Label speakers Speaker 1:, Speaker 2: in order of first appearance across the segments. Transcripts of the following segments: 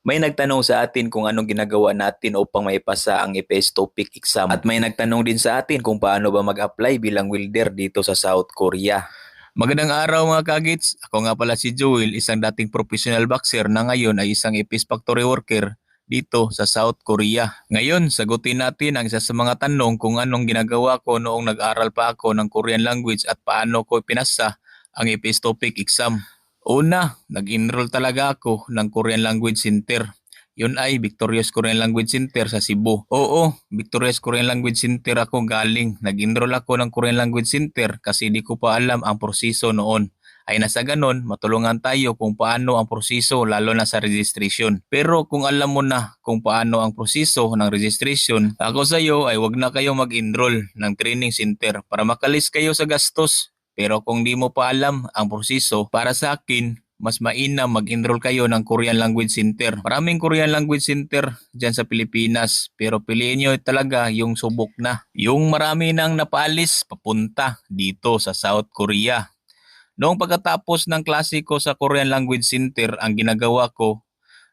Speaker 1: May nagtanong sa atin kung anong ginagawa natin upang maipasa ang EPS TOEIC exam. At may nagtanong din sa atin kung paano ba mag-apply bilang welder dito sa South Korea.
Speaker 2: Magandang araw mga kagits. Ako nga pala si Joel, isang dating professional boxer na ngayon ay isang EPS factory worker dito sa South Korea. Ngayon, sagutin natin ang isa sa mga tanong kung anong ginagawa ko noong nag-aral pa ako ng Korean language at paano ko pinasa ang EPS TOEIC exam. Una, nag-enroll talaga ako ng Korean Language Center. Yun ay Victorious Korean Language Center sa Cebu. Oo, Victorious Korean Language Center ako galing. Nag-enroll ako ng Korean Language Center kasi di ko pa alam ang proseso noon. Ay nasa ganon, matulungan tayo kung paano ang proseso lalo na sa registration. Pero kung alam mo na kung paano ang proseso ng registration, ako sa iyo ay wag na kayo mag-enroll ng training center para makalis kayo sa gastos. Pero kung di mo pa alam ang proseso, para sa akin, mas mainam mag-enroll kayo ng Korean Language Center. Maraming Korean Language Center dyan sa Pilipinas, pero piliin nyo talaga yung subok na. Yung marami nang napaalis papunta dito sa South Korea. Noong pagkatapos ng klase ko sa Korean Language Center, ang ginagawa ko,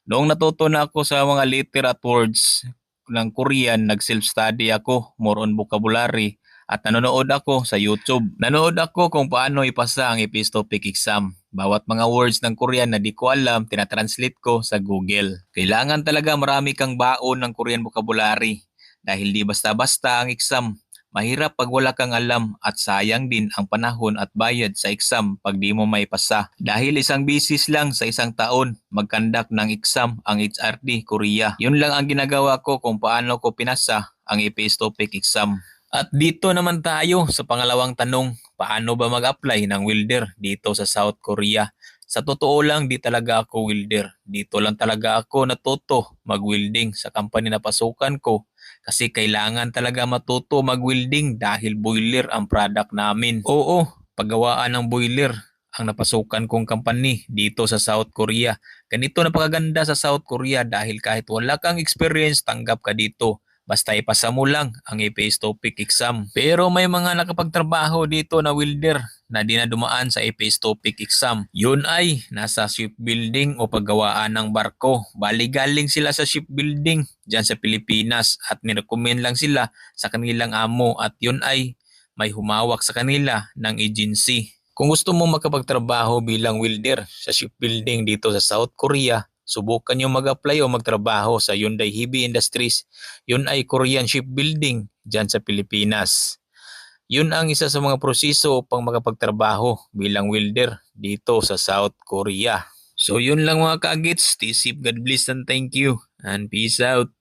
Speaker 2: noong natuto na ako sa mga letter at words ng Korean, nag-self-study ako, more on vocabulary, at nanonood ako sa YouTube. Nanood ako kung paano ipasa ang EPS TOEIC exam. Bawat mga words ng Korean na di ko alam, tinatranslate ko sa Google. Kailangan talaga marami kang baon ng Korean vocabulary dahil di basta-basta ang exam. Mahirap pag wala kang alam at sayang din ang panahon at bayad sa exam pag di mo may pasa. Dahil isang bisis lang sa isang taon mag-conduct ng exam ang HRD Korea. Yun lang ang ginagawa ko kung paano ko pinasa ang EPS TOEIC exam. At dito naman tayo sa pangalawang tanong, paano ba mag-apply ng welder dito sa South Korea? Sa totoo lang, di talaga ako welder. Dito lang talaga ako natuto mag-welding sa company na pasukan ko. Kasi kailangan talaga matuto mag-welding dahil boiler ang product namin. Oo, paggawaan ng boiler ang napasukan kong company dito sa South Korea. Ganito napakaganda sa South Korea dahil kahit wala kang experience, tanggap ka dito. Basta ipasa mo lang ang EPS TOEIC exam. Pero may mga nakapagtrabaho dito na welder na di na dumaan sa EPS TOEIC exam. Yun ay nasa shipbuilding o paggawaan ng barko. Bali galing sila sa shipbuilding dyan sa Pilipinas at nirecommend lang sila sa kanilang amo at yun ay may humawak sa kanila ng agency. Kung gusto mo makapagtrabaho bilang welder sa shipbuilding dito sa South Korea, subukan nyo mag-apply o magtrabaho sa Hyundai Heavy Industries. Yun ay Korean shipbuilding dyan sa Pilipinas. Yun ang isa sa mga proseso upang makapagtrabaho bilang welder dito sa South Korea. So yun lang mga kagits. Stay safe, God bless and thank you. And peace out.